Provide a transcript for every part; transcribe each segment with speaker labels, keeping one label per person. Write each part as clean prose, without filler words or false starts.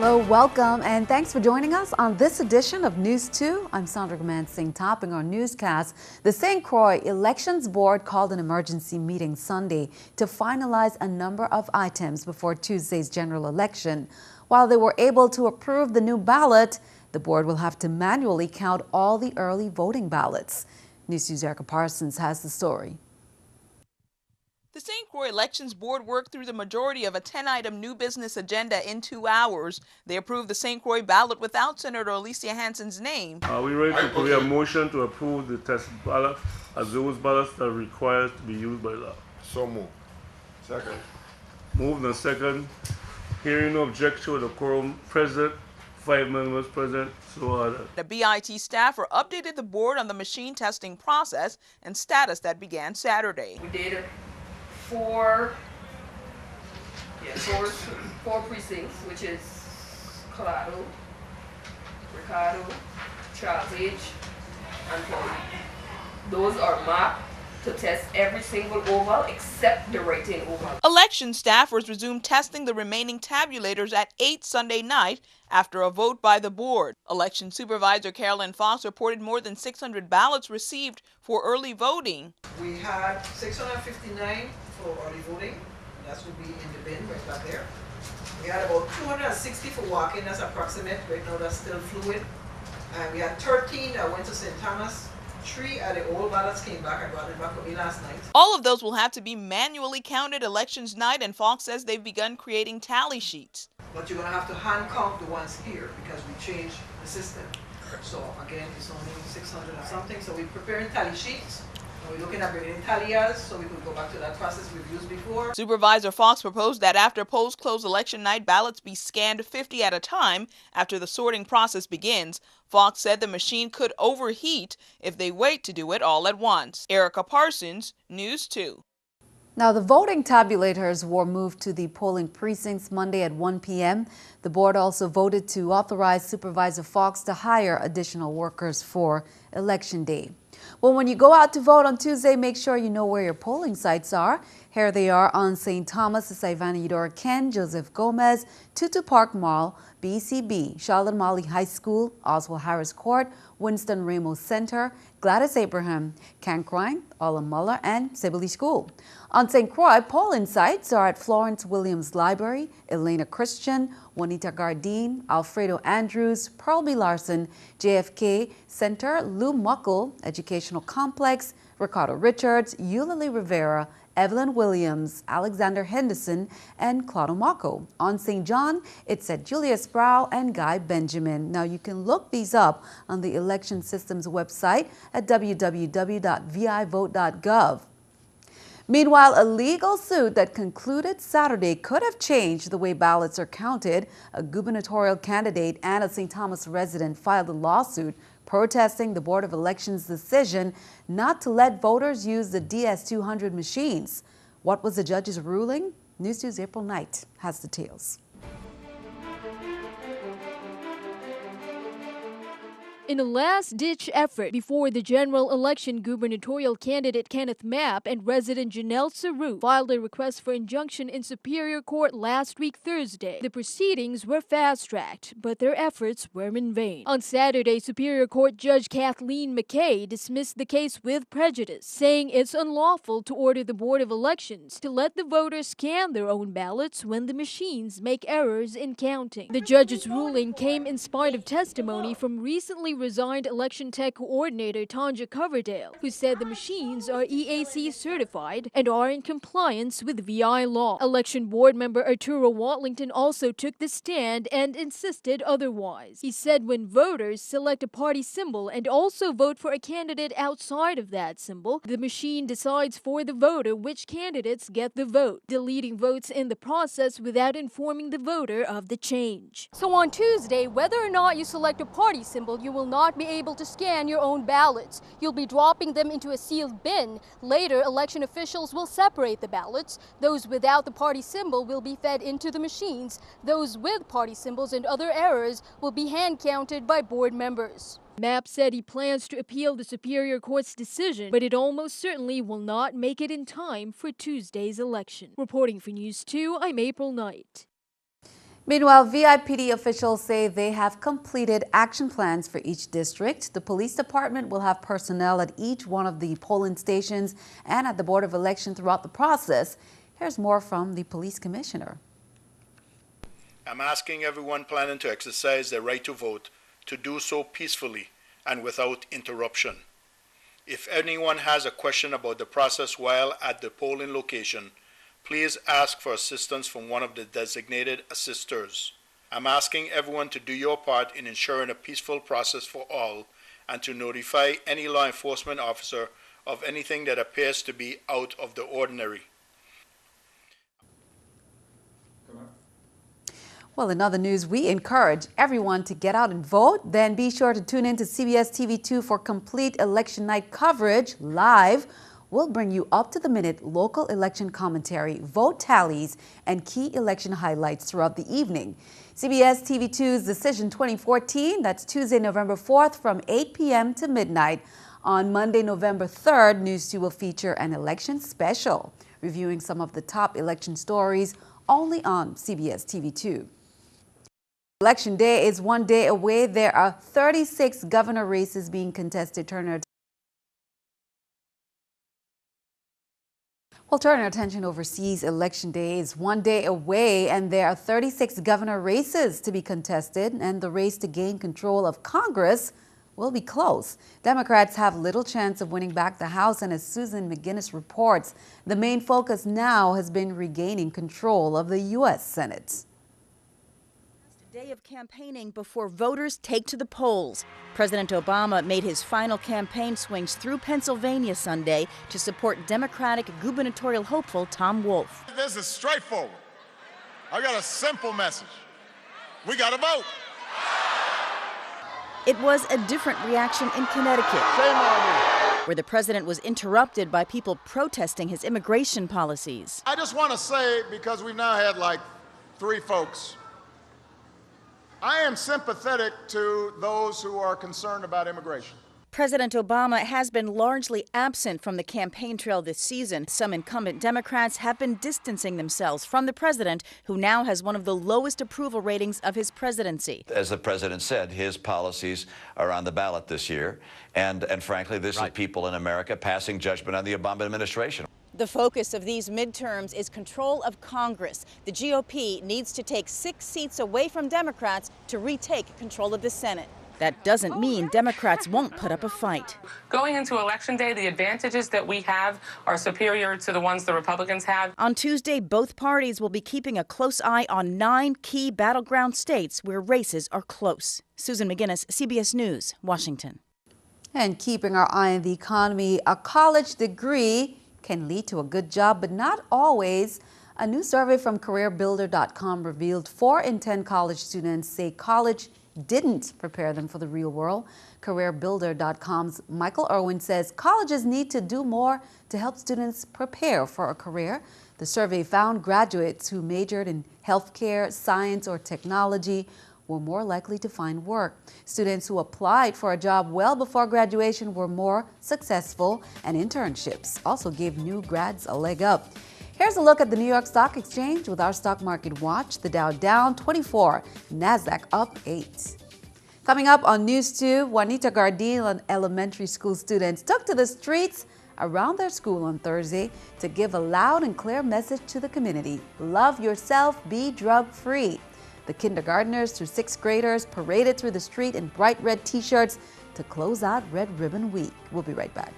Speaker 1: Hello, welcome, and thanks for joining us on this edition of News 2. I'm Sandra Singh. Topping our newscast, the St. Croix Elections Board called an emergency meeting Sunday to finalize a number of items before Tuesday's general election. While they were able to approve the new ballot, the board will have to manually count all the early voting ballots. News 2's Erica Parsons has the story.
Speaker 2: The St. Croix Elections Board worked through the majority of a 10-item new business agenda in 2 hours. They approved the St. Croix ballot without Senator Alicia Hansen's name.
Speaker 3: Are we ready to put a motion to approve the test ballot as those ballots that are required to be used by law?
Speaker 4: So moved. Second.
Speaker 3: Moved and second. Hearing no objection with the quorum present, 5 members present, so ordered.
Speaker 2: The BIT staffer updated the board on the machine testing process and status that began Saturday.
Speaker 5: We did four precincts, which is Colorado, Ricardo, Charles H, and Paul. Those are mapped to test every single oval except the writing oval.
Speaker 2: Election staffers resumed testing the remaining tabulators at 8 Sunday night after a vote by the board. Election Supervisor Carolyn Fox reported more than 600 ballots received for early voting.
Speaker 6: We had 659 for early voting. That would be in the bin right back there. We had about 260 for walk-in. That's approximate. Right now that's still fluid. And we had 13 that went to St. Thomas. 3 of the old ballots came back. I brought them back with me last night.
Speaker 2: All of those will have to be manually counted elections night, and Fox says they've begun creating tally sheets.
Speaker 6: But you're going to have to hand count the ones here because we changed the system. So again, it's only 600 or something. So we're preparing tally sheets. And we're looking at bringing talliers so we can go back to that process we've used before.
Speaker 2: Supervisor Fox proposed that after polls close election night, ballots be scanned 50 at a time after the sorting process begins. Fox said the machine could overheat if they wait to do it all at once. Erica Parsons, News 2.
Speaker 1: Now, the voting tabulators were moved to the polling precincts Monday at 1 p.m. The board also voted to authorize Supervisor Fox to hire additional workers for Election Day. Well, when you go out to vote on Tuesday, make sure you know where your polling sites are. Here they are on St. Thomas, Ivana Eudora Ken, Joseph Gomez, Tutu Park Mall, BCB, Charlotte Molly High School, Oswald Harris Court, Winston Ramos Center, Gladys Abraham, Cancrine, Ola Muller, and Sibley School. On St. Croix, polling sites are at Florence Williams Library, Elena Christian, Juanita Gardine, Alfredo Andrews, Pearl B. Larson, JFK Center, Lou Muckle Educational Complex, Ricardo Richards, Eulalie Rivera, Evelyn Williams, Alexander Henderson, and Claudio Marco. On St. John, it's at Julia Sproul and Guy Benjamin. Now, you can look these up on the election system's website at www.vivote.gov. Meanwhile, a legal suit that concluded Saturday could have changed the way ballots are counted. A gubernatorial candidate and a St. Thomas resident filed a lawsuit protesting the Board of Elections' decision not to let voters use the DS200 machines. What was the judge's ruling? News 2's April Knight has details.
Speaker 7: In a last-ditch effort before the general election, gubernatorial candidate Kenneth Mapp and resident Janelle Saru filed a request for injunction in Superior Court last week Thursday. The proceedings were fast-tracked, but their efforts were in vain. On Saturday, Superior Court Judge Kathleen McKay dismissed the case with prejudice, saying it's unlawful to order the Board of Elections to let the voters scan their own ballots when the machines make errors in counting. The judge's ruling came in spite of testimony from recently resigned election tech coordinator Tanja Coverdale, who said the machines are EAC certified and are in compliance with VI law. Election board member Arturo Watlington also took the stand and insisted otherwise. He said when voters select a party symbol and also vote for a candidate outside of that symbol, the machine decides for the voter which candidates get the vote, deleting votes in the process without informing the voter of the change.
Speaker 8: So on Tuesday, whether or not you select a party symbol, you will not be able to scan your own ballots. You'll be dropping them into a sealed bin. Later, election officials will separate the ballots. Those without the party symbol will be fed into the machines. Those with party symbols and other errors will be hand counted by board members.
Speaker 7: Mapp said he plans to appeal the Superior Court's decision, but it almost certainly will not make it in time for Tuesday's election. Reporting for News 2, I'm April Knight.
Speaker 1: Meanwhile, VIPD officials say they have completed action plans for each district. The police department will have personnel at each one of the polling stations and at the Board of Election throughout the process. Here's more from the police commissioner.
Speaker 9: I'm asking everyone planning to exercise their right to vote to do so peacefully and without interruption. If anyone has a question about the process while at the polling location, please ask for assistance from one of the designated assisters. I'm asking everyone to do your part in ensuring a peaceful process for all and to notify any law enforcement officer of anything that appears to be out of the ordinary.
Speaker 1: Well, in other news, we encourage everyone to get out and vote. Then be sure to tune in to CBS TV2 for complete election night coverage live. We'll bring you up-to-the-minute local election commentary, vote tallies, and key election highlights throughout the evening. CBS TV2's Decision 2014, that's Tuesday, November 4th from 8 p.m. to midnight. On Monday, November 3rd, News 2 will feature an election special, reviewing some of the top election stories only on CBS TV2. Election Day is one day away. There are 36 governor races being contested. Turn our attention overseas. Election Day is one day away, and there are 36 governor races to be contested, and the race to gain control of Congress will be close. Democrats have little chance of winning back the House, and as Susan McGinnis reports, the main focus now has been regaining control of the U.S. Senate.
Speaker 10: Day of campaigning before voters take to the polls. President Obama made his final campaign swings through Pennsylvania Sunday to support Democratic gubernatorial hopeful Tom Wolf.
Speaker 4: This is straightforward. I got a simple message. We got to vote.
Speaker 10: It was a different reaction in Connecticut,
Speaker 4: Shame on you.
Speaker 10: where the president was interrupted by people protesting his immigration policies.
Speaker 4: I just want to say, because we've now had like 3 folks, I am sympathetic to those who are concerned about immigration.
Speaker 10: President Obama has been largely absent from the campaign trail this season. Some incumbent Democrats have been distancing themselves from the president, who now has one of the lowest approval ratings of his presidency.
Speaker 11: As the president said, his policies are on the ballot this year. And frankly, this is people in America passing judgment on the Obama administration.
Speaker 10: The focus of these midterms is control of Congress. The GOP needs to take 6 seats away from Democrats to retake control of the Senate. That doesn't mean Democrats won't put up a fight.
Speaker 12: Going into Election Day, the advantages that we have are superior to the ones the Republicans have.
Speaker 10: On Tuesday, both parties will be keeping a close eye on 9 key battleground states where races are close. Susan McGinnis, CBS News, Washington.
Speaker 1: And keeping our eye on the economy, a college degree can lead to a good job, but not always. A new survey from careerbuilder.com revealed 4 in 10 college students say college didn't prepare them for the real world. Careerbuilder.com's Michael Irwin says colleges need to do more to help students prepare for a career. The survey found graduates who majored in healthcare, science, or technology were more likely to find work. Students who applied for a job well before graduation were more successful, and internships also gave new grads a leg up. Here's a look at the New York Stock Exchange with our stock market watch. The Dow down 24, NASDAQ up 8. Coming up on News 2, Juanita Gardil elementary school students took to the streets around their school on Thursday to give a loud and clear message to the community. Love yourself, be drug-free. The kindergartners through 6th graders paraded through the street in bright red t-shirts to close out Red Ribbon Week. We'll be right back.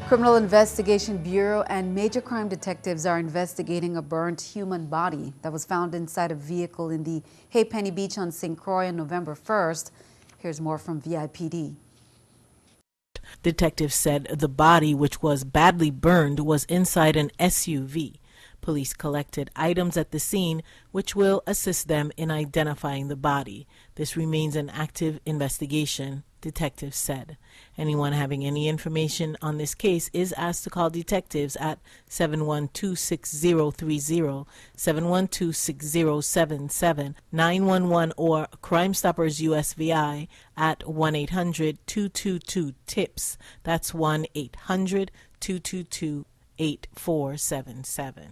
Speaker 1: Criminal Investigation Bureau and major crime detectives are investigating a burnt human body that was found inside a vehicle in the Haypenny Beach on St. Croix on November 1st. Here's more from VIPD.
Speaker 13: Detectives said the body, which was badly burned, was inside an SUV. Police collected items at the scene, which will assist them in identifying the body. This remains an active investigation detectives said. Anyone having any information on this case is asked to call detectives at 712-6030, 712-6077, 911, or Crime Stoppers USVI at 1-800-222-TIPS. That's 1-800-222-8477.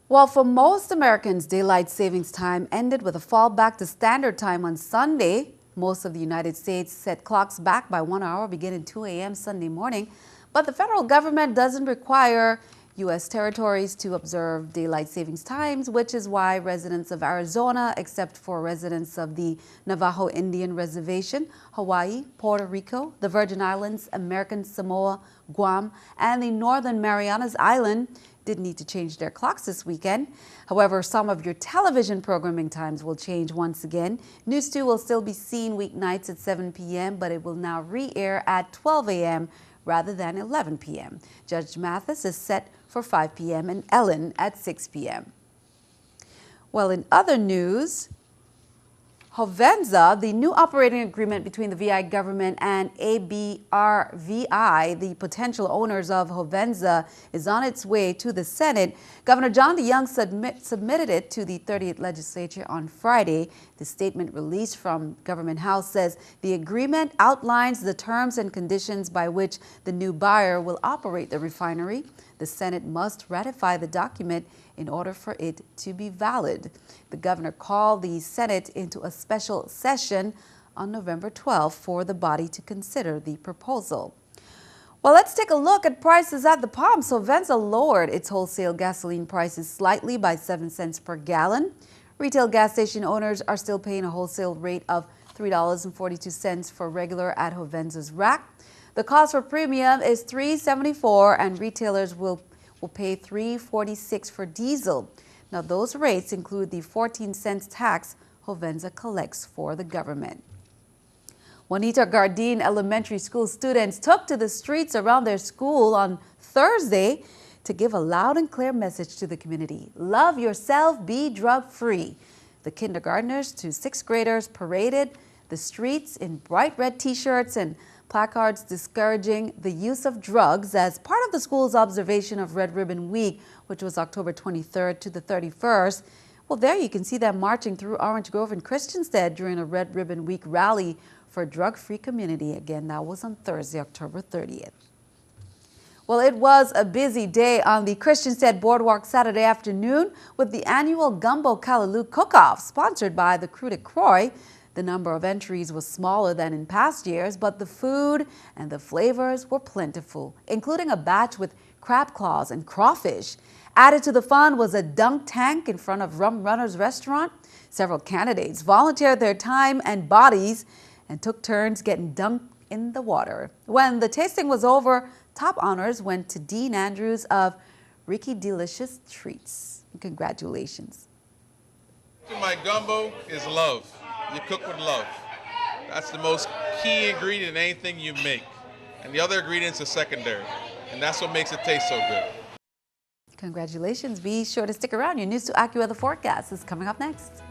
Speaker 1: Well, for most Americans, daylight savings time ended with a fall back to standard time on Sunday. Most of the United States set clocks back by 1 hour beginning 2 a.m. Sunday morning. But the federal government doesn't require U.S. territories to observe daylight savings times, which is why residents of Arizona, except for residents of the Navajo Indian Reservation, Hawaii, Puerto Rico, the Virgin Islands, American Samoa, Guam, and the Northern Marianas Island, did need to change their clocks this weekend. However, some of your television programming times will change once again. News 2 will still be seen weeknights at 7 p.m., but it will now re-air at 12 a.m. rather than 11 p.m. Judge Mathis is set for 5 p.m. and Ellen at 6 p.m. Well, in other news, Hovenza, the new operating agreement between the VI government and ABRVI, the potential owners of Hovenza, is on its way to the Senate. Governor John DeYoung submitted it to the 30th legislature on Friday. The statement released from Government House says the agreement outlines the terms and conditions by which the new buyer will operate the refinery. The Senate must ratify the document in order for it to be valid. The governor called the Senate into a special session on November 12 for the body to consider the proposal. Well, let's take a look at prices at the pump. Hovenza lowered its wholesale gasoline prices slightly by 7 cents per gallon. Retail gas station owners are still paying a wholesale rate of $3.42 for regular at Hovenza's rack. The cost for premium is $3.74, and retailers will pay $3.46 for diesel. Now, those rates include the 14 cents tax Hovenza collects for the government. Juanita Gardine Elementary School students took to the streets around their school on Thursday to give a loud and clear message to the community. Love yourself, be drug-free. The kindergartners to 6th graders paraded the streets in bright red t-shirts and placards discouraging the use of drugs as part of the school's observation of Red Ribbon Week, which was October 23rd to the 31st. Well, there you can see them marching through Orange Grove and Christiansted during a Red Ribbon Week rally for a drug-free community. Again, that was on Thursday, October 30th. Well, it was a busy day on the Christiansted Boardwalk Saturday afternoon with the annual Gumbo Callaloo Cook-Off sponsored by the Crew de Croix. The number of entries was smaller than in past years, but the food and the flavors were plentiful, including a batch with crab claws and crawfish. Added to the fun was a dunk tank in front of Rum Runner's restaurant. Several candidates volunteered their time and bodies and took turns getting dunked in the water. When the tasting was over, top honors went to Dean Andrews of Ricky Delicious Treats. Congratulations.
Speaker 14: My gumbo is love. You cook with love. That's the most key ingredient in anything you make. And the other ingredients are secondary. And that's what makes it taste so good.
Speaker 1: Congratulations. Be sure to stick around. Your News 2 AccuWeather forecast is coming up next.